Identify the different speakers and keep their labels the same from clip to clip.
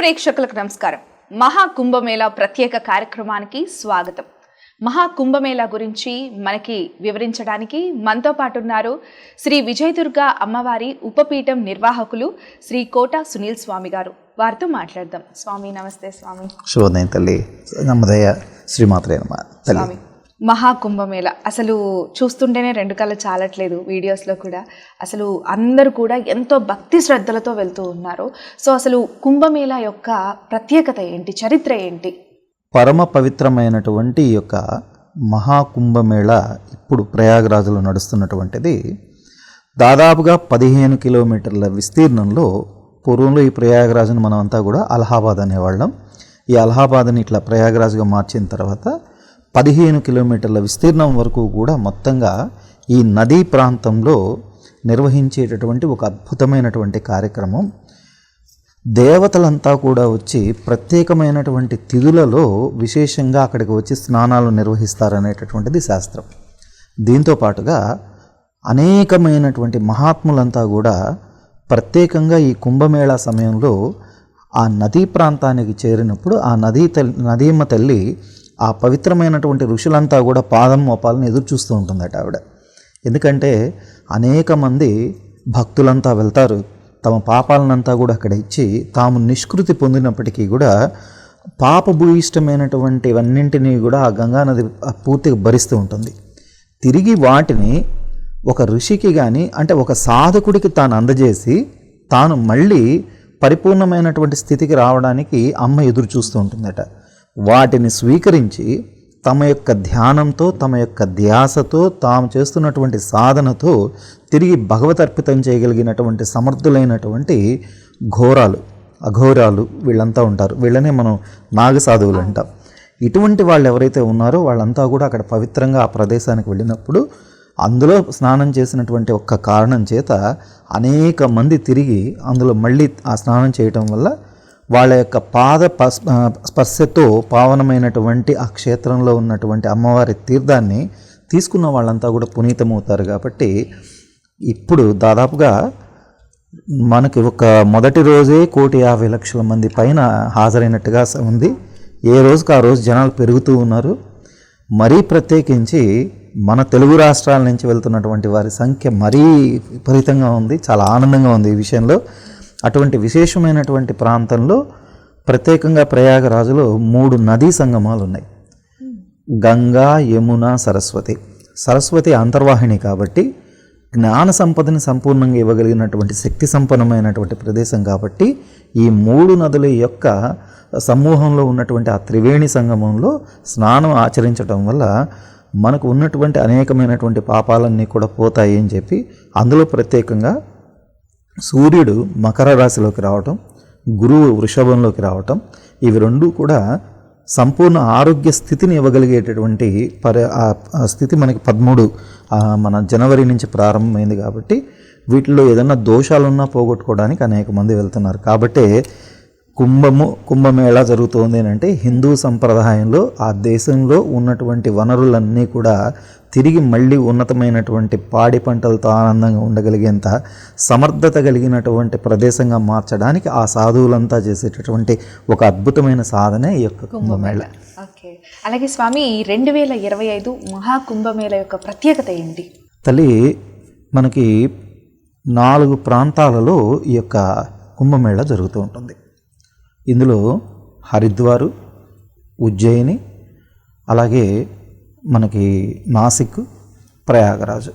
Speaker 1: ప్రేక్షకులకు నమస్కారం. మహాకుంభమేళా ప్రత్యేక కార్యక్రమానికి స్వాగతం. మహాకుంభమేళా గురించి మనకి వివరించడానికి మనతో పాటు ఉన్నారు శ్రీ విజయదుర్గ అమ్మవారి ఉపపీఠం నిర్వాహకులు శ్రీ కోట సునీల్ స్వామి గారు. వారితో మాట్లాడదాం. స్వామి నమస్తే. స్వామి
Speaker 2: శుభోదయం తల్లి. నమ్మదయ్య శ్రీమాత్రే నమః.
Speaker 1: స్వామి, మహాకుంభమేళా అసలు చూస్తుంటేనే రెండు కళ్ళు చాలట్లేదు. వీడియోస్లో కూడా అసలు అందరూ కూడా ఎంతో భక్తి శ్రద్ధలతో వెళ్తూ ఉన్నారు. సో అసలు కుంభమేళా యొక్క ప్రత్యేకత ఏంటి, చరిత్ర ఏంటి?
Speaker 2: పరమ పవిత్రమైనటువంటి ఈ యొక్క మహాకుంభమేళా ఇప్పుడు ప్రయాగరాజులో నడుస్తున్నటువంటిది. దాదాపుగా 15 కిలోమీటర్ల విస్తీర్ణంలో. పూర్వంలో ఈ ప్రయాగరాజును మనం అంతా కూడా అలహాబాద్ అనేవాళ్ళం. ఈ అలహాబాద్ని ఇట్లా ప్రయాగరాజుగా మార్చిన తర్వాత 15 కిలోమీటర్ల విస్తీర్ణం వరకు కూడా మొత్తంగా ఈ నదీ ప్రాంతంలో నిర్వహించేటటువంటి ఒక అద్భుతమైనటువంటి కార్యక్రమం. దేవతలంతా కూడా వచ్చి ప్రత్యేకమైనటువంటి తిథులలో విశేషంగా అక్కడికి వచ్చి స్నానాలు నిర్వహిస్తారనేటటువంటిది శాస్త్రం. దీంతో పాటుగా అనేకమైనటువంటి మహాత్ములంతా కూడా ప్రత్యేకంగా ఈ కుంభమేళా సమయంలో ఆ నదీ ప్రాంతానికి చేరినప్పుడు ఆ నదీమ తల్లి ఆ పవిత్రమైనటువంటి ఋషులంతా కూడా పాదం మోపాలను ఎదురు చూస్తూ ఉంటుందట ఆవిడ. ఎందుకంటే అనేక మంది భక్తులంతా వెళ్తారు, తమ పాపాలనంతా కూడా అక్కడ ఇచ్చి తాము నిష్కృతి పొందినప్పటికీ కూడా పాపభూయిష్టమైనటువంటివన్నింటినీ కూడా ఆ గంగానది పూర్తిగా భరిస్తూ ఉంటుంది. తిరిగి వాటిని ఒక ఋషికి కానీ అంటే ఒక సాధకుడికి తాను అందజేసి తాను మళ్ళీ పరిపూర్ణమైనటువంటి స్థితికి రావడానికి అమ్మ ఎదురు చూస్తూ ఉంటుందట. వాటిని స్వీకరించి తమ యొక్క ధ్యానంతో, తమ యొక్క ధ్యాసతో, తాము చేస్తున్నటువంటి సాధనతో తిరిగి భగవతర్పితం చేయగలిగినటువంటి సమర్థులైనటువంటి అఘోరాలు వీళ్ళంతా ఉంటారు. వీళ్ళనే మనం నాగసాధువులు అంటాం. ఇటువంటి వాళ్ళు ఎవరైతే ఉన్నారో వాళ్ళంతా కూడా అక్కడ పవిత్రంగా ఆ ప్రదేశానికి వెళ్ళినప్పుడు అందులో స్నానం చేసినటువంటి ఒక్క కారణం చేత అనేక మంది తిరిగి అందులో మళ్ళీ ఆ స్నానం చేయటం వల్ల వాళ్ళ యొక్క పాద స్పర్శతో పావనమైనటువంటి ఆ క్షేత్రంలో ఉన్నటువంటి అమ్మవారి తీర్థాన్ని తీసుకున్న వాళ్ళంతా కూడా పునీతమవుతారు. కాబట్టి ఇప్పుడు దాదాపుగా మనకి ఒక మొదటి రోజే 1,50,00,000 మంది పైన హాజరైనట్టుగా ఉంది. ఏ రోజుకి ఆ రోజు జనాలు పెరుగుతూ ఉన్నారు. మరీ ప్రత్యేకించి మన తెలుగు రాష్ట్రాల నుంచి వెళ్తున్నటువంటి వారి సంఖ్య మరీ విపరీతంగా ఉంది. చాలా ఆనందంగా ఉంది ఈ విషయంలో. అటువంటి విశేషమైనటువంటి ప్రాంతంలో ప్రత్యేకంగా ప్రయాగరాజులో 3 నదీ సంగమాలు ఉన్నాయి. గంగా, యమున, సరస్వతి. సరస్వతి అంతర్వాహిని కాబట్టి జ్ఞాన సంపదని సంపూర్ణంగా ఇవ్వగలిగినటువంటి శక్తి సంపన్నమైనటువంటి ప్రదేశం కాబట్టి ఈ 3 నదుల యొక్క సమూహంలో ఉన్నటువంటి ఆ త్రివేణి సంగమంలో స్నానం ఆచరించడం వల్ల మనకు ఉన్నటువంటి అనేకమైనటువంటి పాపాలన్నీ కూడా పోతాయి అని చెప్పి అందులో ప్రత్యేకంగా సూర్యుడు మకర రాశిలోకి రావటం, గురువు వృషభంలోకి రావటం, ఇవి రెండూ కూడా సంపూర్ణ ఆరోగ్య స్థితిని ఇవ్వగలిగేటటువంటి స్థితి మనకి 13 మన జనవరి నుంచి ప్రారంభమైంది. కాబట్టి వీటిలో ఏదైనా దోషాలున్నా పోగొట్టుకోవడానికి అనేక మంది వెళ్తున్నారు. కాబట్టి కుంభమేళా జరుగుతోంది అంటే హిందూ సంప్రదాయంలో ఆ దేశంలో ఉన్నటువంటి వనరులన్నీ కూడా తిరిగి మళ్ళీ ఉన్నతమైనటువంటి పాడి పంటలతో ఆనందంగా ఉండగలిగేంత సమర్థత కలిగినటువంటి ప్రదేశంగా మార్చడానికి ఆ సాధువులంతా చేసేటటువంటి ఒక అద్భుతమైన సాధనే ఈ యొక్క కుంభమేళా.
Speaker 1: ఓకే, అలాగే స్వామి 2025 మహాకుంభమేళా యొక్క ప్రత్యేకత ఏంటి?
Speaker 2: తల్లి, మనకి 4 ప్రాంతాలలో ఈ యొక్క కుంభమేళా జరుగుతూ ఉంటుంది. ఇందులో హరిద్వారు, ఉజ్జయిని, అలాగే మనకి నాసిక్, ప్రయాగరాజు.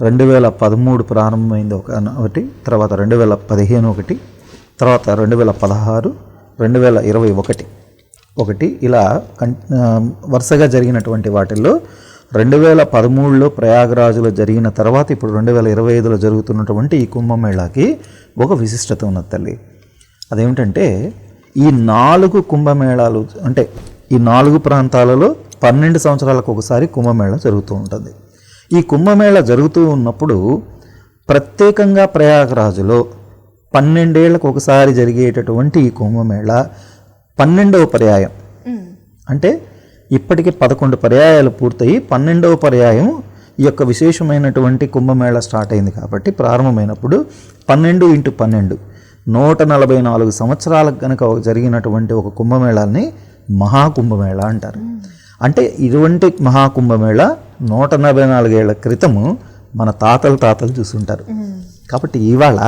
Speaker 2: 2013 ప్రారంభమైంది ఒకటి, తర్వాత 2015 ఒకటి, తర్వాత 2016, 2021 ఒకటి. ఇలా వరుసగా జరిగినటువంటి వాటిల్లో 2013లో ప్రయాగరాజులో జరిగిన తర్వాత ఇప్పుడు 2025లో జరుగుతున్నటువంటి ఈ కుంభమేళాకి ఒక విశిష్టత ఉన్నది తల్లి. అదేమిటంటే ఈ 4 కుంభమేళాలు అంటే ఈ 4 ప్రాంతాలలో 12 సంవత్సరాలకు ఒకసారి కుంభమేళా జరుగుతూ ఉంటుంది. ఈ కుంభమేళా జరుగుతూ ఉన్నప్పుడు ప్రత్యేకంగా ప్రయాగరాజులో 12 ఏళ్లకు ఒకసారి జరిగేటటువంటి ఈ కుంభమేళా 12వ పర్యాయం. అంటే ఇప్పటికి 11 పర్యాయాలు పూర్తయి 12వ పర్యాయం ఈ యొక్క విశేషమైనటువంటి కుంభమేళా స్టార్ట్ అయింది. కాబట్టి ప్రారంభమైనప్పుడు 12 × 12 144 సంవత్సరాలకు కనుక జరిగినటువంటి ఒక కుంభమేళాన్ని మహాకుంభమేళ అంటారు. అంటే ఇటువంటి మహాకుంభమేళ 144 ఏళ్ల క్రితము మన తాతలు చూసుంటారు. కాబట్టి ఇవాళ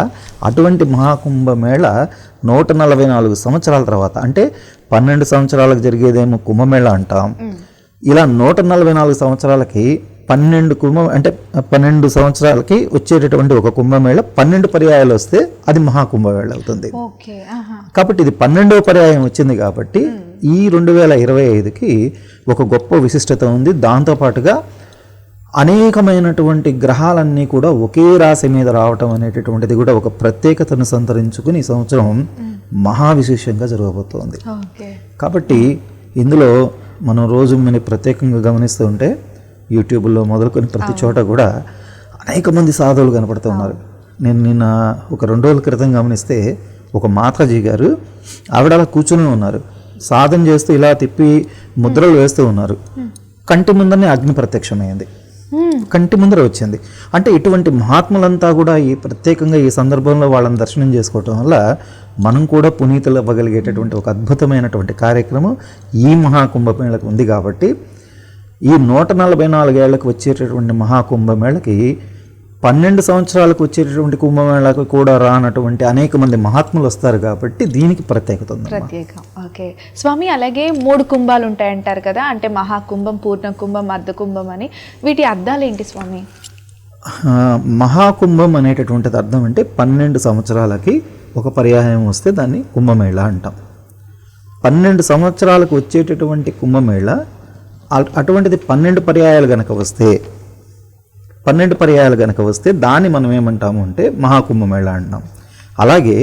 Speaker 2: అటువంటి మహాకుంభమేళ 144 సంవత్సరాల తర్వాత, అంటే 12 సంవత్సరాలకు జరిగేదేమో కుంభమేళ అంటాం. ఇలా 144 సంవత్సరాలకి 12 సంవత్సరాలకి వచ్చేటటువంటి ఒక కుంభమేళ 12 పర్యాయాలు వస్తే అది మహాకుంభమేళ అవుతుంది. కాబట్టి ఇది 12వ పర్యాయం వచ్చింది. కాబట్టి ఈ 2025కి ఒక గొప్ప విశిష్టత ఉంది. దాంతోపాటుగా అనేకమైనటువంటి గ్రహాలన్నీ కూడా ఒకే రాశి మీద రావటం అనేటటువంటిది కూడా ఒక ప్రత్యేకతను సంతరించుకుని ఈ సంవత్సరం మహావిశేషంగా జరగబోతోంది. కాబట్టి ఇందులో మనం రోజు మనం ప్రత్యేకంగా గమనిస్తూ ఉంటే యూట్యూబ్లో మొదలుకొని ప్రతి చోట కూడా అనేక మంది సాధువులు కనపడుతూ ఉన్నారు. నేను నిన్న ఒక 2 రోజుల క్రితం గమనిస్తే ఒక మాతాజీ గారు ఆవిడ అలా కూర్చొని ఉన్నారు, సాధన చేస్తూ ఇలా తిప్పి ముద్రలు వేస్తూ ఉన్నారు. కంటి ముందరనే అగ్ని ప్రత్యక్షమైంది, కంటి ముందర వచ్చింది. అంటే ఇటువంటి మహాత్ములంతా కూడా ఈ ప్రత్యేకంగా ఈ సందర్భంలో వాళ్ళని దర్శనం చేసుకోవటం వల్ల మనం కూడా పునీతులు అవ్వగలిగేటటువంటి ఒక అద్భుతమైనటువంటి కార్యక్రమం ఈ మహాకుంభమేళకు ఉంది. కాబట్టి ఈ 144 ఏళ్లకు వచ్చేటటువంటి మహాకుంభమేళకి 12 సంవత్సరాలకు వచ్చేటటువంటి కుంభమేళకు కూడా రానటువంటి అనేక మంది మహాత్ములు వస్తారు. కాబట్టి దీనికి ప్రత్యేకత ఉంది.
Speaker 1: ఓకే స్వామి, అలాగే 3 కుంభాలు ఉంటాయంటారు కదా, అంటే మహాకుంభం, పూర్ణ కుంభం, అర్ధ కుంభం అని. వీటి అర్థాలు ఏంటి స్వామి?
Speaker 2: మహాకుంభం అనేటటువంటిది అర్థం అంటే 12 సంవత్సరాలకి ఒక పర్యాయం వస్తే దాన్ని కుంభమేళ అంటాం. 12 సంవత్సరాలకు వచ్చేటటువంటి కుంభమేళ అటువంటిది 12 పర్యాయాలు గనక వస్తే దాన్ని మనం ఏమంటాము అంటే మహాకుంభమేళ అంటాం. అలాగే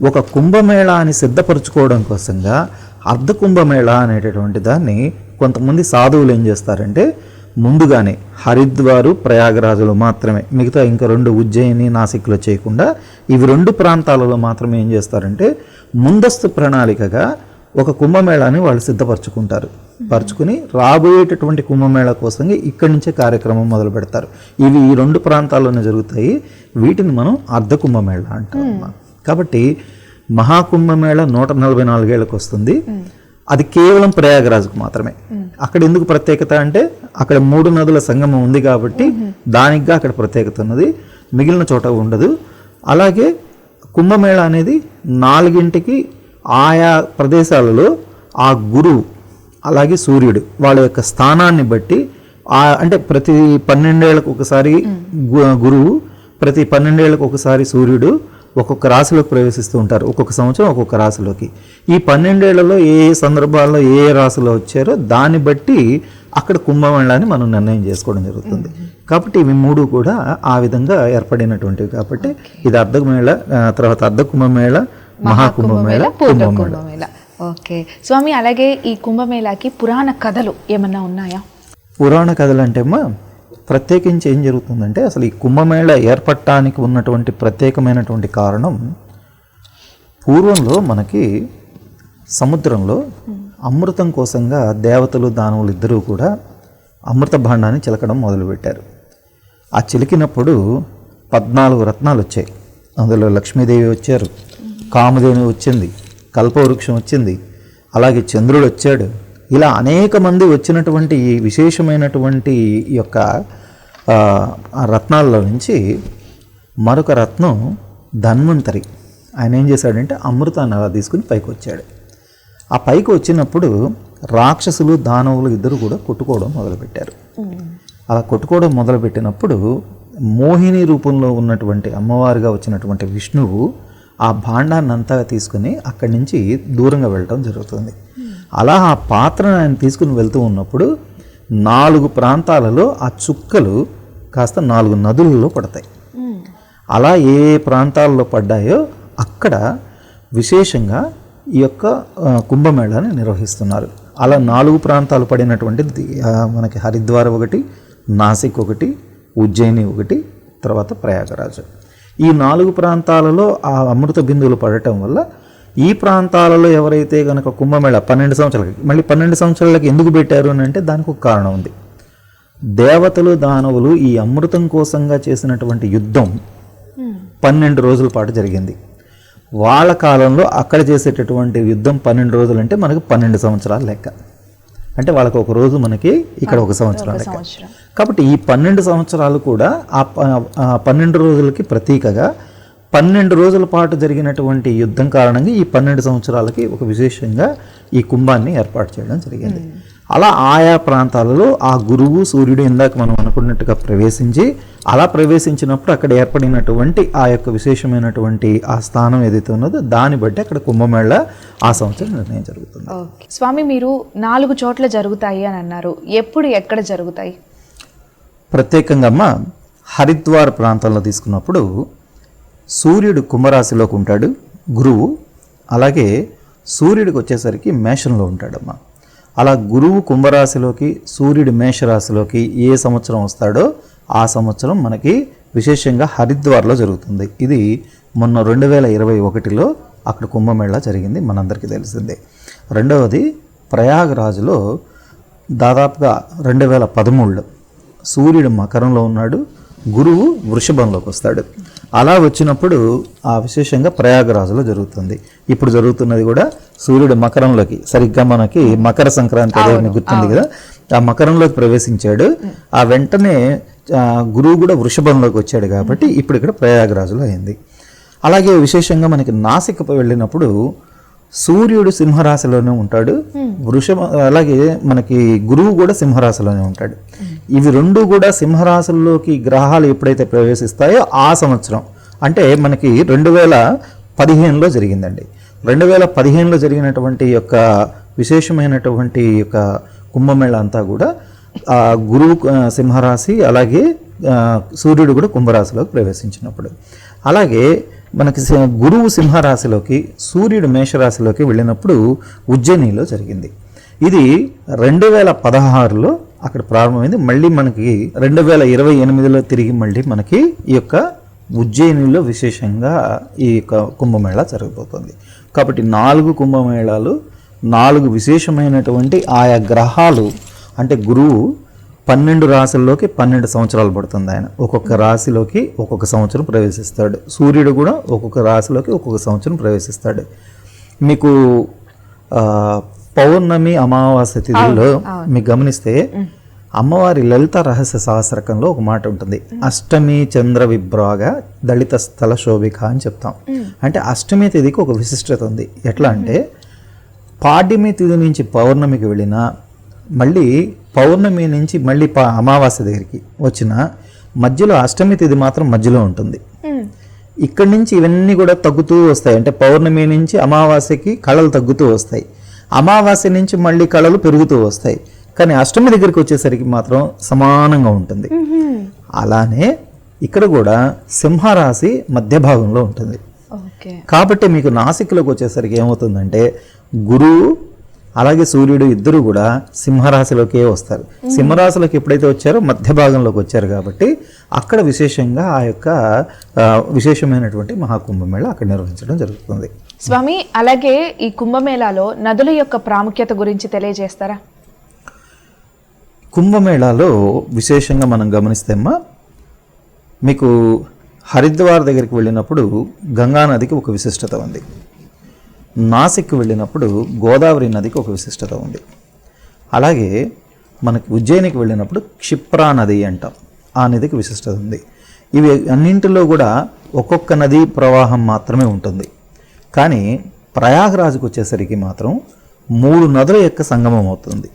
Speaker 2: ఒక కుంభమేళాన్ని సిద్ధపరచుకోవడం కోసంగా అర్ధ కుంభమేళ అనేటటువంటి దాన్ని కొంతమంది సాధువులు ఏం చేస్తారంటే ముందుగానే హరిద్వారు, ప్రయాగరాజులో మాత్రమే, మిగతా ఇంకా 2 ఉజ్జయిని, నాసిక్లో చేయకుండా ఇవి 2 ప్రాంతాలలో మాత్రమే ఏం చేస్తారంటే ముందస్తు ప్రణాళికగా ఒక కుంభమేళాన్ని వాళ్ళు పరుచుకుని రాబోయేటటువంటి కుంభమేళ కోసం ఇక్కడి నుంచే కార్యక్రమం మొదలు పెడతారు. ఇవి ఈ 2 ప్రాంతాల్లోనే జరుగుతాయి. వీటిని మనం అర్ధ కుంభమేళ అంటాం. కాబట్టి మహాకుంభమేళ 144 ఏళ్ళకు వస్తుంది. అది కేవలం ప్రయాగరాజుకు మాత్రమే. అక్కడ ఎందుకు ప్రత్యేకత అంటే అక్కడ 3 నదుల సంగమం ఉంది కాబట్టి దానికిగా అక్కడ ప్రత్యేకత ఉన్నది, మిగిలిన చోట ఉండదు. అలాగే కుంభమేళ అనేది 4ంటికి ఆయా ప్రదేశాలలో ఆ గురువు అలాగే సూర్యుడు వాళ్ళ యొక్క స్థానాన్ని బట్టి అంటే ప్రతి 12 ఏళ్లకు ఒకసారి గురువు, ప్రతి 12 ఏళ్లకు ఒకసారి సూర్యుడు ఒక్కొక్క రాశిలోకి ప్రవేశిస్తూ ఉంటారు. ఒక్కొక్క సంవత్సరం ఒక్కొక్క రాశిలోకి. ఈ 12 ఏళ్లలో ఏ సందర్భాల్లో ఏ రాశిలో వచ్చారో దాన్ని బట్టి అక్కడ కుంభమేళాన్ని మనం నిర్ణయం చేసుకోవడం జరుగుతుంది. కాబట్టి ఇవి 3 కూడా ఆ విధంగా ఏర్పడినటువంటివి. కాబట్టి ఇది అర్ధమేళ, తర్వాత అర్ధ కుంభమేళ, మహాకుంభమేళ, కుంభమేళ.
Speaker 1: ఓకే స్వామి, అలాగే ఈ కుంభమేళాకి పురాణ కథలు ఏమన్నా ఉన్నాయా?
Speaker 2: పురాణ కథలు అంటే అమ్మా ప్రత్యేకించి ఏం జరుగుతుందంటే అసలు ఈ కుంభమేళ ఏర్పడటానికి ఉన్నటువంటి ప్రత్యేకమైనటువంటి కారణం, పూర్వంలో మనకి సముద్రంలో అమృతం కోసంగా దేవతలు దానవులు ఇద్దరూ కూడా అమృత భాండాన్ని చిలకడం మొదలుపెట్టారు. ఆ చిలికినప్పుడు 14 రత్నాలు వచ్చాయి. అందులో లక్ష్మీదేవి వచ్చారు, కామధేను వచ్చింది, కల్పవృక్షం వచ్చింది, అలాగే చంద్రుడు వచ్చాడు. ఇలా అనేక మంది వచ్చినటువంటి ఈ విశేషమైనటువంటి ఈ యొక్క రత్నాల్లో నుంచి మరొక రత్నం ధన్వంతరి, ఆయన ఏం చేశాడంటే అమృతాన్ని అలా తీసుకుని పైకి వచ్చాడు. ఆ పైకి వచ్చినప్పుడు రాక్షసులు దానవులు ఇద్దరు కూడా కొట్టుకోవడం మొదలుపెట్టారు. అలా కొట్టుకోవడం మొదలుపెట్టినప్పుడు మోహిని రూపంలో ఉన్నటువంటి అమ్మవారిగా వచ్చినటువంటి విష్ణువు ఆ భాండాన్ని అంతా తీసుకుని అక్కడి నుంచి దూరంగా వెళ్ళటం జరుగుతుంది. అలా ఆ పాత్రను ఆయన తీసుకుని వెళ్తూ ఉన్నప్పుడు 4 ప్రాంతాలలో ఆ చుక్కలు కాస్త 4 నదులలో పడతాయి. అలా ఏ ప్రాంతాల్లో పడ్డాయో అక్కడ విశేషంగా ఈ యొక్క కుంభమేళాన్ని నిర్వహిస్తున్నారు. అలా 4 ప్రాంతాలు పడినటువంటి మనకి హరిద్వార్ ఒకటి, నాసిక్ ఒకటి, ఉజ్జయిని ఒకటి, తర్వాత ప్రయాగరాజు. ఈ 4 ప్రాంతాలలో ఆ అమృత బిందువులు పడటం వల్ల ఈ ప్రాంతాలలో ఎవరైతే కనుక కుంభమేళ 12 సంవత్సరాలకి, మళ్ళీ 12 సంవత్సరాలకి ఎందుకు పెట్టారు అని అంటే దానికి ఒక కారణం ఉంది. దేవతలు దానవులు ఈ అమృతం కోసంగా చేసినటువంటి యుద్ధం 12 రోజుల పాటు జరిగింది. వాళ్ళ కాలంలో అక్కడ చేసేటటువంటి యుద్ధం 12 రోజులు అంటే మనకు 12 సంవత్సరాలు లెక్క. అంటే వాళ్ళకి ఒక రోజు, మనకి ఇక్కడ ఒక సంవత్సరం లెక్క. కాబట్టి ఈ 12 సంవత్సరాలు కూడా ఆ 12 రోజులకి ప్రతీకగా 12 రోజుల పాటు జరిగినటువంటి యుద్ధం కారణంగా ఈ 12 సంవత్సరాలకి ఒక విశేషంగా ఈ కుంభాన్ని ఏర్పాటు చేయడం జరిగింది. అలా ఆయా ప్రాంతాలలో ఆ గురువు సూర్యుడు ఇందాక మనం అనుకున్నట్టుగా ప్రవేశించి, అలా ప్రవేశించినప్పుడు అక్కడ ఏర్పడినటువంటి ఆ యొక్క విశేషమైనటువంటి ఆ స్థానం ఏదైతే ఉన్నదో దాన్ని బట్టి అక్కడ కుంభమేళ ఆ సంవత్సరం నిర్ణయం జరుగుతుంది.
Speaker 1: స్వామి, మీరు 4 చోట్ల జరుగుతాయి అని అన్నారు. ఎప్పుడు, ఎక్కడ జరుగుతాయి?
Speaker 2: ప్రత్యేకంగా అమ్మ హరిద్వార్ ప్రాంతంలో తీసుకున్నప్పుడు సూర్యుడు కుంభరాశిలోకి ఉంటాడు గురువు, అలాగే సూర్యుడికి వచ్చేసరికి మేషంలో ఉంటాడమ్మా. అలా గురువు కుంభరాశిలోకి, సూర్యుడు మేషరాశిలోకి ఏ సంవత్సరం వస్తాడో ఆ సంవత్సరం మనకి విశేషంగా హరిద్వార్లో జరుగుతుంది. ఇది మొన్న 2021లో అక్కడ కుంభమేళా జరిగింది, మనందరికీ తెలిసిందే. రెండవది ప్రయాగరాజ్లో దాదాపుగా 2013లో సూర్యుడు మకరంలో ఉన్నాడు, గురువు వృషభంలోకి వస్తాడు. అలా వచ్చినప్పుడు ఆ విశేషంగా ప్రయాగరాజులో జరుగుతుంది. ఇప్పుడు జరుగుతున్నది కూడా సూర్యుడు మకరంలోకి, సరిగ్గా మనకి మకర సంక్రాంతి అదే గుర్తుంది కదా, ఆ మకరంలోకి ప్రవేశించాడు. ఆ వెంటనే గురువు కూడా వృషభంలోకి వచ్చాడు కాబట్టి ఇప్పుడు ఇక్కడ ప్రయాగరాజులో అయింది. అలాగే విశేషంగా మనకి నాసిక్ వెళ్ళినప్పుడు సూర్యుడు సింహరాశిలోనే ఉంటాడు, అలాగే మనకి గురువు కూడా సింహరాశిలోనే ఉంటాడు. ఇవి రెండు కూడా సింహరాశుల్లోకి గ్రహాలు ఎప్పుడైతే ప్రవేశిస్తాయో ఆ సంవత్సరం అంటే మనకి 2015లో జరిగిందండి. 2015లో జరిగినటువంటి యొక్క విశేషమైనటువంటి యొక్క కుంభమేళ అంతా కూడా గురువు సింహరాశి, అలాగే సూర్యుడు కూడా కుంభరాశిలోకి ప్రవేశించినప్పుడు. అలాగే మనకి గురువు సింహరాశిలోకి, సూర్యుడు మేషరాశిలోకి వెళ్ళినప్పుడు ఉజ్జయినిలో జరిగింది. ఇది 2016లో అక్కడ ప్రారంభమైంది. మళ్ళీ మనకి 2028లో తిరిగి మళ్ళీ మనకి ఈ యొక్క ఉజ్జయినిలో విశేషంగా ఈ యొక్క కుంభమేళా జరగబోతుంది. కాబట్టి 4 కుంభమేళాలు, 4 విశేషమైనటువంటి ఆయా గ్రహాలు, అంటే గురువు 12 రాశుల్లోకి 12 సంవత్సరాలు పడుతుంది. ఆయన ఒక్కొక్క రాశిలోకి ఒక్కొక్క సంవత్సరం ప్రవేశిస్తాడు. సూర్యుడు కూడా ఒక్కొక్క రాశిలోకి ఒక్కొక్క సంవత్సరం ప్రవేశిస్తాడు. మీకు పౌర్ణమి, అమావాస్య తిథుల్లో మీకు గమనిస్తే అమ్మవారి లలిత రహస్య సహస్రకంలో ఒక మాట ఉంటుంది, అష్టమి చంద్ర విభ్రాగ దళిత స్థల శోభిక అని చెప్తాం. అంటే అష్టమి తిథికి ఒక విశిష్టత ఉంది. ఎట్లా అంటే పాడ్యమి తిథి నుంచి పౌర్ణమికి వెళ్ళినా, మళ్ళీ పౌర్ణమి నుంచి మళ్ళీ అమావాస్య దగ్గరికి వచ్చిన మధ్యలో అష్టమి తిథి మాత్రం మధ్యలో ఉంటుంది. ఇక్కడి నుంచి ఇవన్నీ కూడా తగ్గుతూ వస్తాయి. అంటే పౌర్ణమి నుంచి అమావాస్యకి కళలు తగ్గుతూ వస్తాయి, అమావాస్య నుంచి మళ్ళీ కళలు పెరుగుతూ వస్తాయి. కానీ అష్టమి దగ్గరికి వచ్చేసరికి మాత్రం సమానంగా ఉంటుంది. అలానే ఇక్కడ కూడా సింహరాశి మధ్య భాగంలో ఉంటుంది. కాబట్టి మీకు నాసిక్లోకి వచ్చేసరికి ఏమవుతుందంటే గురువు అలాగే సూర్యుడు ఇద్దరు కూడా సింహరాశిలోకే వస్తారు. సింహరాశిలోకి ఎప్పుడైతే వచ్చారో మధ్య భాగంలోకి వచ్చారు కాబట్టి అక్కడ విశేషంగా ఆ యొక్క విశేషమైనటువంటి మహాకుంభమేళ అక్కడ నిర్వహించడం జరుగుతుంది.
Speaker 1: స్వామి, అలాగే ఈ కుంభమేళాలో నదుల యొక్క ప్రాముఖ్యత గురించి తెలియజేస్తారా?
Speaker 2: కుంభమేళాలో విశేషంగా మనం గమనిస్తేమ్మా, మీకు హరిద్వార్ దగ్గరికి వెళ్ళినప్పుడు గంగా నదికి ఒక విశిష్టత ఉంది. నాసిక్ వెళ్ళినప్పుడు గోదావరి నదికి ఒక విశిష్టత ఉంది. అలాగే మనకి ఉజ్జయినికి వెళ్ళినప్పుడు క్షిప్రా నది అంటాం, ఆ నదికి విశిష్టత ఉంది. ఇవి అన్నింటిలో కూడా ఒక్కొక్క నదీ ప్రవాహం మాత్రమే ఉంటుంది. కానీ ప్రయాగరాజ్కి వచ్చేసరికి మాత్రం 3 నదుల యొక్క సంగమం అవుతుంది.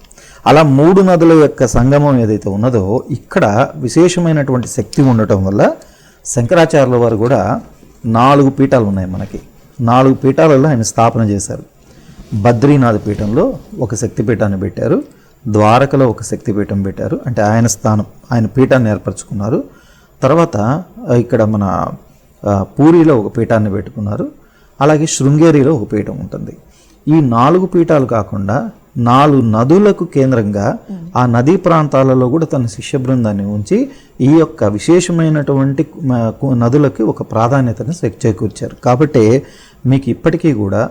Speaker 2: అలా 3 నదుల యొక్క సంగమం ఏదైతే ఉన్నదో ఇక్కడ విశేషమైనటువంటి శక్తి ఉండటం వల్ల శంకరాచార్యుల వారు కూడా 4 పీఠాలు ఉన్నాయి. మనకి 4 పీఠాలలో ఆయన స్థాపన చేశారు. బద్రీనాథ్ పీఠంలో ఒక శక్తిపీఠాన్ని పెట్టారు, ద్వారకలో ఒక శక్తిపీఠం పెట్టారు, అంటే ఆయన స్థానం, ఆయన పీఠాన్ని ఏర్పరచుకున్నారు. తర్వాత ఇక్కడ మన పూరిలో ఒక పీఠాన్ని పెట్టుకున్నారు. అలాగే శృంగేరిలో ఒక పీఠం ఉంటుంది. ఈ 4 పీఠాలు కాకుండా 4 నదులకు కేంద్రంగా ఆ నదీ ప్రాంతాలలో కూడా తన శిష్య బృందాన్ని ఉంచి ఈ యొక్క విశేషమైనటువంటి నదులకి ఒక ప్రాధాన్యతను చేకూర్చారు. కాబట్టి మీకు ఇప్పటికీ కూడా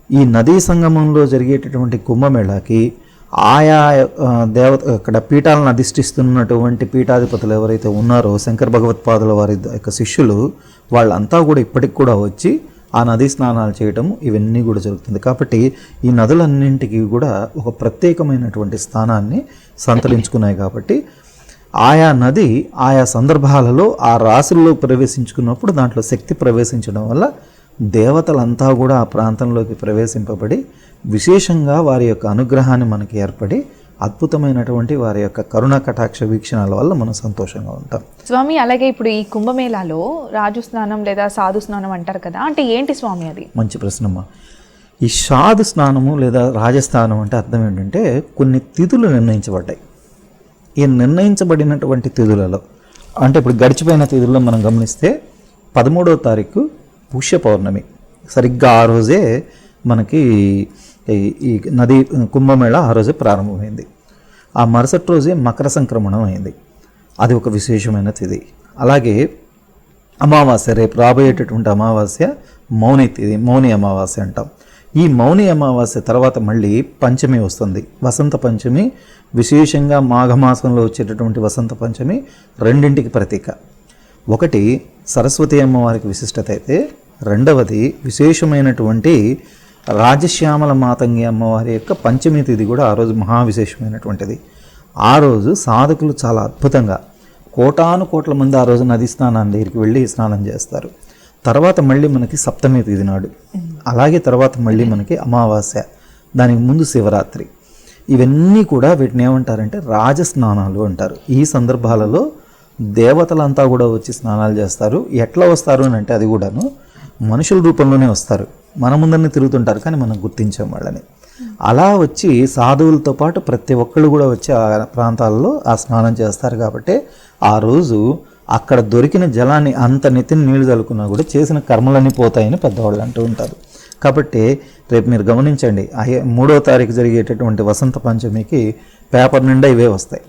Speaker 2: ఈ నదీ సంగమంలో జరిగేటటువంటి కుంభమేళాకి ఆయా దేవత అక్కడ పీఠాలను అధిష్ఠిస్తున్నటువంటి పీఠాధిపతులు ఎవరైతే ఉన్నారో శంకర భగవత్పాదుల వారి యొక్క శిష్యులు వాళ్ళంతా కూడా ఇప్పటికి కూడా వచ్చి ఆ నదీ స్నానాలు చేయటం ఇవన్నీ కూడా జరుగుతుంది. కాబట్టి ఈ నదులన్నింటికి కూడా ఒక ప్రత్యేకమైనటువంటి స్థానాన్ని సంతరించుకున్నాయి. కాబట్టి ఆయా నది ఆయా సందర్భాలలో ఆ రాశుల్లో ప్రవేశించుకున్నప్పుడు దాంట్లో శక్తి ప్రవేశించడం వల్ల దేవతలంతా కూడా ఆ ప్రాంతంలోకి ప్రవేశింపబడి విశేషంగా వారి యొక్క అనుగ్రహాన్ని మనకి ఏర్పడి అద్భుతమైనటువంటి వారి యొక్క కరుణ కటాక్ష వీక్షణాల వల్ల మనం సంతోషంగా ఉంటాం.
Speaker 1: స్వామి, అలాగే ఇప్పుడు ఈ కుంభమేళాలో రాజు స్నానం లేదా సాధు స్నానం అంటారు కదా, అంటే ఏంటి స్వామి అది?
Speaker 2: మంచి ప్రశ్నమ్మా. ఈ సాధు స్నానము లేదా రాజస్నానం అంటే అర్థం ఏంటంటే కొన్ని తిథులు నిర్ణయించబడ్డాయి. ఈ నిర్ణయించబడినటువంటి తిథులలో అంటే ఇప్పుడు గడిచిపోయిన తిథుల్లో మనం గమనిస్తే 13వ తారీఖు పుష్య పౌర్ణమి, సరిగ్గా ఆ రోజే మనకి ఈ నది కుంభమేళ ఆ రోజే ప్రారంభమైంది. ఆ మరుసటి రోజే మకర సంక్రమణం అయింది, అది ఒక విశేషమైన తిథి. అలాగే అమావాస్య, రేపు రాబోయేటటువంటి అమావాస్య మౌని తిథి, మౌని అమావాస్య అంటాం. ఈ మౌని అమావాస్య తర్వాత మళ్ళీ పంచమి వస్తుంది, వసంత పంచమి. విశేషంగా మాఘమాసంలో వచ్చేటటువంటి వసంత పంచమి రెండింటికి ప్రతీక. ఒకటి సరస్వతి అమ్మవారికి విశిష్టత అయితే, రెండవది విశేషమైనటువంటి రాజశ్యామల మాతంగి అమ్మవారి యొక్క పంచమి తిథి కూడా ఆ రోజు మహావిశేషమైనటువంటిది. ఆ రోజు సాధకులు చాలా అద్భుతంగా కోటాను కోట్ల మంది ఆ రోజు నది స్నానాన్ని దగ్గరికి వెళ్ళి స్నానం చేస్తారు. తర్వాత మళ్ళీ మనకి సప్తమి తిథి నాడు, అలాగే తర్వాత మళ్ళీ మనకి అమావాస్య, దానికి ముందు శివరాత్రి. ఇవన్నీ కూడా వీటిని ఏమంటారంటే రాజస్నానాలు అంటారు. ఈ సందర్భాలలో దేవతలంతా కూడా వచ్చి స్నానాలు చేస్తారు. ఎట్లా వస్తారు అని అంటే అది కూడాను మనుషుల రూపంలోనే వస్తారు. మన ముందరనే తిరుగుతుంటారు కానీ మనం గుర్తించాం వాళ్ళని. అలా వచ్చి సాధువులతో పాటు ప్రతి ఒక్కళ్ళు కూడా వచ్చి ఆ ప్రాంతాల్లో ఆ స్నానం చేస్తారు. కాబట్టి ఆ రోజు అక్కడ దొరికిన జలాన్ని అంత నెత్తిని నీళ్లు చల్లుకున్నా కూడా చేసిన కర్మలన్నీ పోతాయని పెద్దవాళ్ళు అంటూ ఉంటారు. కాబట్టి రేపు మీరు గమనించండి, 3వ తారీఖు జరిగేటటువంటి వసంత పంచమికి పేపర్ నిండా ఇవే వస్తాయి.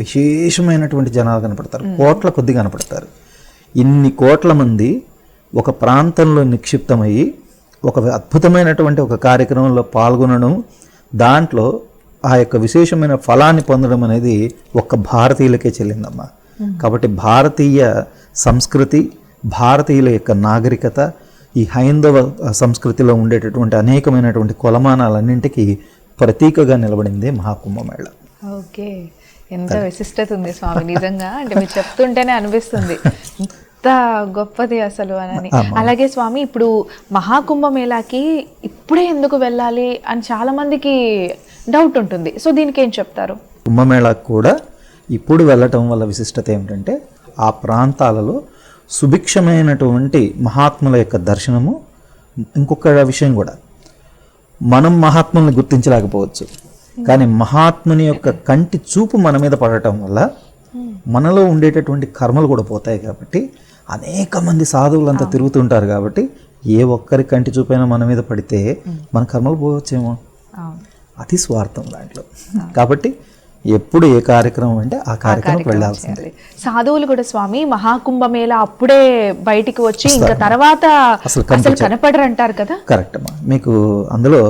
Speaker 2: విశేషమైనటువంటి జనాలు కనపడతారు, కోట్ల కొద్ది కనపడతారు. ఇన్ని కోట్ల మంది ఒక ప్రాంతంలో నిక్షిప్తమయ్యి ఒక అద్భుతమైనటువంటి ఒక కార్యక్రమంలో పాల్గొనడం, దాంట్లో ఆ యొక్క విశేషమైన ఫలాన్ని పొందడం అనేది ఒక్క భారతీయులకే చెల్లిందమ్మా. కాబట్టి భారతీయ సంస్కృతి, భారతీయుల యొక్క నాగరికత, ఈ హైందవ సంస్కృతిలో ఉండేటటువంటి అనేకమైనటువంటి కొలమానాలన్నింటికి ప్రతీకగా నిలబడింది మహాకుంభమేళ.
Speaker 1: ఓకే, ఎంత విశిష్టత ఉంది స్వామి, నిజంగా అంటే మీరు చెప్తుంటేనే అనిపిస్తుంది ఎంత గొప్పది అసలు అని. అలాగే స్వామి, ఇప్పుడు మహాకుంభమేళాకి ఇప్పుడే ఎందుకు వెళ్ళాలి అని చాలా మందికి డౌట్ ఉంటుంది. సో దీనికి ఏం చెప్తారు?
Speaker 2: కుంభమేళాకు కూడా ఇప్పుడు వెళ్ళటం వల్ల విశిష్టత ఏమిటంటే ఆ ప్రాంతాలలో సుభిక్షమైనటువంటి మహాత్ముల యొక్క దర్శనము. ఇంకొక విషయం కూడా, మనం మహాత్ముల్ని గుర్తించలేకపోవచ్చు, కానీ మహాత్ముని యొక్క కంటి చూపు మన మీద పడటం వల్ల మనలో ఉండేటటువంటి కర్మలు కూడా పోతాయి. కాబట్టి అనేక మంది సాధువులంతా తిరుగుతుంటారు. కాబట్టి ఏ ఒక్కరి కంటి చూపైనా మన మీద పడితే మన కర్మలు పోవచ్చేమో, అతి స్వార్థం దాంట్లో. కాబట్టి ఎప్పుడు ఏ కార్యక్రమం అంటే ఆ కార్యక్రమం వెళ్ళాల్సిందే.
Speaker 1: సాధువులు కూడా స్వామి మహాకుంభమేళ అప్పుడే బయటికి వచ్చి ఇంకా తర్వాత అసలు కనపడరు అంటారు కదా?
Speaker 2: కరెక్ట్ అమ్మా, మీకు అందులో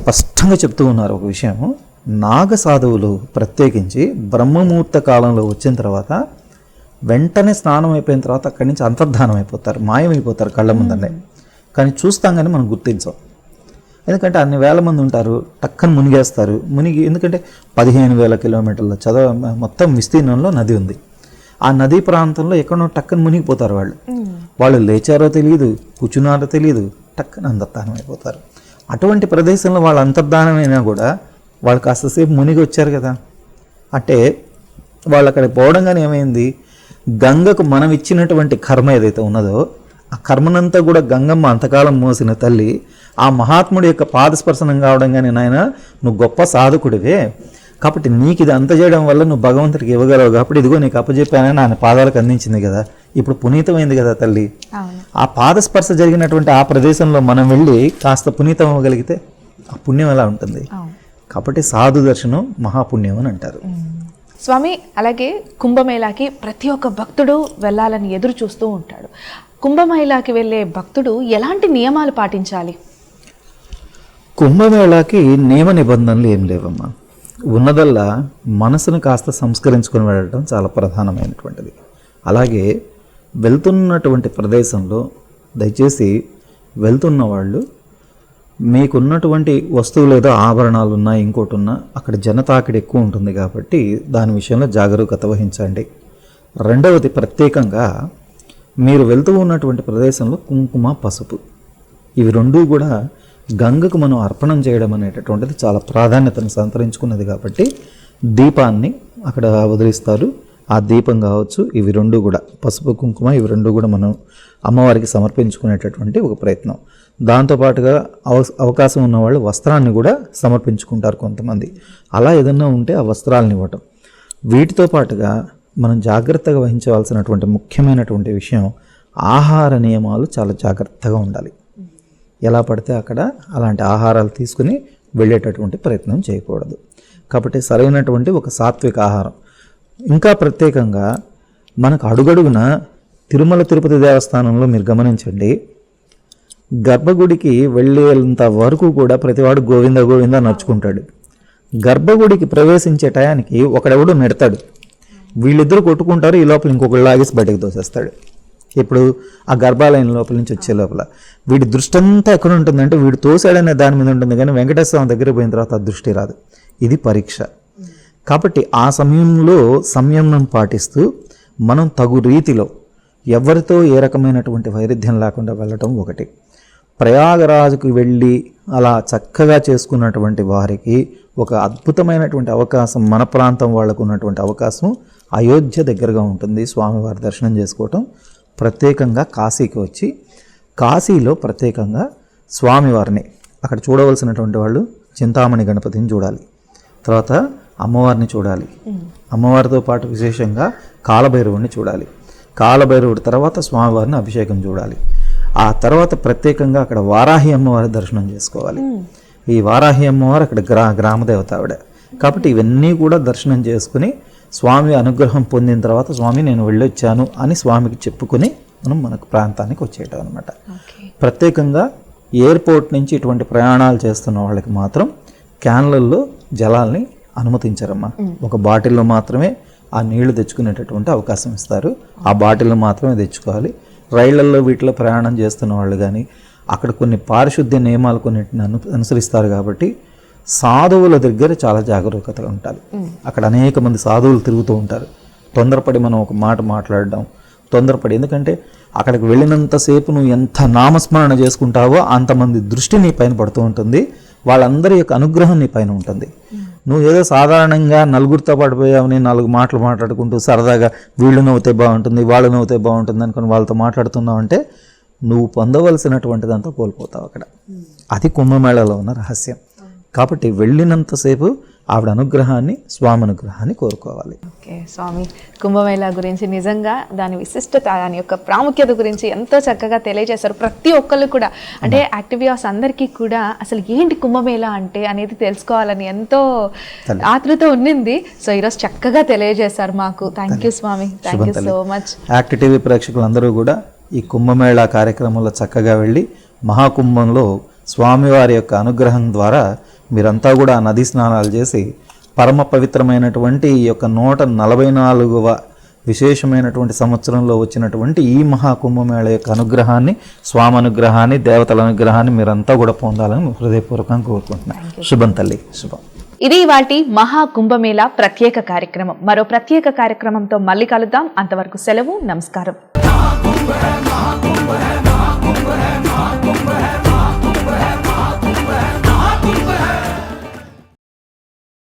Speaker 2: స్పష్టంగా చెప్తూ ఉన్నారు ఒక విషయం. నాగ సాధువులు ప్రత్యేకించి బ్రహ్మముహూర్త కాలంలో వచ్చిన తర్వాత వెంటనే స్నానం అయిపోయిన తర్వాత అక్కడి నుంచి అంతర్ధానం అయిపోతారు, మాయమైపోతారు కళ్ళ ముందనే. కానీ చూస్తాం కానీ మనం గుర్తించాం. ఎందుకంటే అన్ని వేల మంది ఉంటారు, టక్కన మునిగేస్తారు. ఎందుకంటే 15,000 కిలోమీటర్ల మొత్తం విస్తీర్ణంలో నది ఉంది. ఆ నదీ ప్రాంతంలో ఎక్కడో టక్కన మునిగిపోతారు వాళ్ళు లేచారో తెలియదు, కూర్చున్నారో తెలియదు, టక్కన అంతర్ధానం అయిపోతారు. అటువంటి ప్రదేశంలో వాళ్ళు అంతర్ధానం అయినా కూడా వాళ్ళు కాస్తసేపు మునిగి వచ్చారు కదా. అంటే వాళ్ళు అక్కడ పోవడంగానే ఏమైంది, గంగకు మనం ఇచ్చినటువంటి కర్మ ఏదైతే ఉన్నదో ఆ కర్మనంతా కూడా గంగమ్మ అంతకాలం మోసిన తల్లి ఆ మహాత్ముడి యొక్క పాదస్పర్శనం కావడంగానే, నాయన నువ్వు గొప్ప సాధకుడివే, కాబట్టి నీకు ఇది అంత చేయడం వల్ల నువ్వు భగవంతుడికి ఇవ్వగలవు, కాబట్టి ఇదిగో నీకు అప్పచెప్పానని ఆయన పాదాలకు అందించింది కదా, ఇప్పుడు పునీతమైంది కదా తల్లి. ఆ పాదస్పర్శ జరిగినటువంటి ఆ ప్రదేశంలో మనం వెళ్ళి కాస్త పునీతం అవ్వగలిగితే ఆ పుణ్యం ఎలా ఉంటుంది. కాబట్టి సాధు దర్శనం మహాపుణ్యం అని అంటారు.
Speaker 1: స్వామి, అలాగే కుంభమేళాకి ప్రతి ఒక్క భక్తుడు వెళ్ళాలని ఎదురు చూస్తూ ఉంటాడు. కుంభమేళాకి వెళ్ళే భక్తుడు ఎలాంటి నియమాలు పాటించాలి?
Speaker 2: కుంభమేళాకి నియమ నిబంధనలు ఏం లేవమ్మా. ఉన్నదల్లా మనసును కాస్త సంస్కరించుకొని వెళ్ళడం చాలా ప్రధానమైనటువంటిది. అలాగే వెళ్తున్నటువంటి ప్రదేశంలో దయచేసి వెళ్తున్న వాళ్ళు మీకున్నటువంటి వస్తువులు ఏదో ఆభరణాలు ఉన్నా ఇంకోటి ఉన్నా అక్కడ జనతాకిడి ఎక్కువ ఉంటుంది కాబట్టి దాని విషయంలో జాగరూకత వహించండి. రెండవది, ప్రత్యేకంగా మీరు వెళ్తూ ఉన్నటువంటి ప్రదేశంలో కుంకుమ, పసుపు ఇవి రెండూ కూడా గంగకు మనం అర్పణం చేయడం అనేటటువంటిది చాలా ప్రాధాన్యతను సంతరించుకున్నది కాబట్టి దీపాన్ని అక్కడ వదిలిస్తారు. ఆ దీపం కావచ్చు, ఇవి రెండు కూడా పసుపు, కుంకుమ ఇవి రెండు కూడా మనం అమ్మవారికి సమర్పించుకునేటటువంటి ఒక ప్రయత్నం. దాంతోపాటుగా అవకాశం ఉన్నవాళ్ళు వస్త్రాన్ని కూడా సమర్పించుకుంటారు కొంతమంది. అలా ఏదన్నా ఉంటే ఆ వస్త్రాలను ఇవ్వటం. వీటితో పాటుగా మనం జాగ్రత్తగా వహించవలసినటువంటి ముఖ్యమైనటువంటి విషయం, ఆహార నియమాలు చాలా జాగ్రత్తగా ఉండాలి. ఎలా పడితే అక్కడ అలాంటి ఆహారాలు తీసుకుని వెళ్ళేటటువంటి ప్రయత్నం చేయకూడదు. కాబట్టి సరైనటువంటి ఒక సాత్విక ఆహారం. ఇంకా ప్రత్యేకంగా మనకు అడుగడుగున తిరుమల తిరుపతి దేవస్థానంలో మీరు గమనించండి, గర్భగుడికి వెళ్ళేంత వరకు కూడా ప్రతివాడు గోవింద గోవింద నడుచుకుంటాడు. గర్భగుడికి ప్రవేశించే టయానికి ఒకడెవడు నెడతాడు, వీళ్ళిద్దరూ కొట్టుకుంటారు. ఈ లోపల ఇంకొకళ్ళు లాగేసి బయటకు తోసేస్తాడు. ఇప్పుడు ఆ గర్భాలయం లోపల నుంచి వచ్చే లోపల వీడి దృష్టి అంతా ఎక్కడ ఉంటుందంటే వీడు తోసాడనే దాని మీద ఉంటుంది, కానీ వెంకటేశ్వర స్వామి దగ్గర పోయిన తర్వాత ఆ దృష్టి రాదు. ఇది పరీక్ష. కాబట్టి ఆ సమయంలో సంయమనం పాటిస్తూ మనం తగు రీతిలో ఎవరితో ఏ రకమైనటువంటి వైరుధ్యం లేకుండా వెళ్ళటం ఒకటి. ప్రయాగరాజుకు వెళ్ళి అలా చక్కగా చేసుకున్నటువంటి వారికి ఒక అద్భుతమైనటువంటి అవకాశం, మన ప్రాంతం వాళ్ళకు ఉన్నటువంటి అవకాశం అయోధ్య దగ్గరగా ఉంటుంది స్వామివారి దర్శనం చేసుకోవటం. ప్రత్యేకంగా కాశీకి వచ్చి కాశీలో ప్రత్యేకంగా స్వామివారిని అక్కడ చూడవలసినటువంటి వాళ్ళు చింతామణి గణపతిని చూడాలి, తర్వాత అమ్మవారిని చూడాలి, అమ్మవారితో పాటు విశేషంగా కాలభైరవుడిని చూడాలి, కాలభైరవుడి తర్వాత స్వామివారిని అభిషేకం చూడాలి. ఆ తర్వాత ప్రత్యేకంగా అక్కడ వారాహి అమ్మవారి దర్శనం చేసుకోవాలి. ఈ వారాహి అమ్మవారు అక్కడ గ్రామదేవత ఆవిడ కాబట్టి ఇవన్నీ కూడా దర్శనం చేసుకుని స్వామి అనుగ్రహం పొందిన తర్వాత స్వామి నేను వెళ్ళొచ్చాను అని స్వామికి చెప్పుకొని మనం మనకు ప్రాంతానికి వచ్చేయటం అనమాట. ప్రత్యేకంగా ఎయిర్పోర్ట్ నుంచి ఇటువంటి ప్రయాణాలు చేస్తున్న వాళ్ళకి మాత్రం క్యాన్లల్లో జలాల్ని అనుమతించారమ్మా. ఒక బాటిల్లో మాత్రమే ఆ నీళ్లు తెచ్చుకునేటటువంటి అవకాశం ఇస్తారు. ఆ బాటిల్లో మాత్రమే తెచ్చుకోవాలి. రైళ్లలో వీటిలో ప్రయాణం చేస్తున్న వాళ్ళు కానీ అక్కడ కొన్ని పారిశుద్ధ్య నియమాలు కొన్నిటిని అనుసరిస్తారు కాబట్టి సాధువుల దగ్గర చాలా జాగరూకతగా ఉండాలి. అక్కడ అనేక మంది సాధువులు తిరుగుతూ ఉంటారు. తొందరపడి మనం ఒక మాట మాట్లాడడం తొందరపడి, ఎందుకంటే అక్కడికి వెళ్ళినంతసేపు నువ్వు ఎంత నామస్మరణ చేసుకుంటావో అంతమంది దృష్టి నీ పైన పడుతూ ఉంటుంది, వాళ్ళందరి యొక్క అనుగ్రహం నీ పైన ఉంటుంది. నువ్వు ఏదో సాధారణంగా నలుగురితో పడిపోయావని 4 మాటలు మాట్లాడుకుంటూ సరదాగా వీళ్ళు నవ్వుతే బాగుంటుంది వాళ్ళు నవ్వుతే బాగుంటుంది అనుకుని వాళ్ళతో మాట్లాడుతున్నావు అంటే నువ్వు పొందవలసినటువంటిదంతా కోల్పోతావు అక్కడ. అది కుంభమేళలో ఉన్న రహస్యం. కాబట్టి వెళ్ళినంతసేపు ఆవిడ అనుగ్రహాన్ని, స్వామి అనుగ్రహాన్ని కోరుకోవాలి.
Speaker 1: ఓకే స్వామి, కుంభమేళా గురించి నిజంగా దాని విశిష్టత, దాని యొక్క ప్రాముఖ్యత గురించి ఎంతో చక్కగా తెలియజేశారు. ప్రతి ఒక్కళ్ళు కూడా అంటే యాక్టివియాస్ అందరికీ కూడా అసలు ఏంటి కుంభమేళా అంటే అనేది తెలుసుకోవాలని ఎంతో ఆతృత ఉండింది. సో ఈరోజు చక్కగా తెలియజేశారు మాకు. Thank you Swami, thank you so much.
Speaker 2: Act TV ప్రేక్షకులందరూ కూడా ఈ కుంభమేళా కార్యక్రమంలో చక్కగా వెళ్ళి మహాకుంభంలో స్వామివారి యొక్క అనుగ్రహం ద్వారా మీరంతా కూడా నదీ స్నానాలు చేసి పరమ పవిత్రమైనటువంటి ఈ యొక్క 144వ విశేషమైనటువంటి సంవత్సరంలో వచ్చినటువంటి ఈ మహాకుంభమేళ యొక్క అనుగ్రహాన్ని, స్వామి అనుగ్రహాన్ని, దేవతల అనుగ్రహాన్ని మీరంతా కూడా పొందాలని హృదయపూర్వకంగా కోరుకుంటున్నాను. శుభం తల్లి, శుభం.
Speaker 1: ఇది వాటి మహాకుంభమేళా ప్రత్యేక కార్యక్రమం. మరో ప్రత్యేక కార్యక్రమంతో మళ్ళీ కలుద్దాం. అంతవరకు సెలవు, నమస్కారం.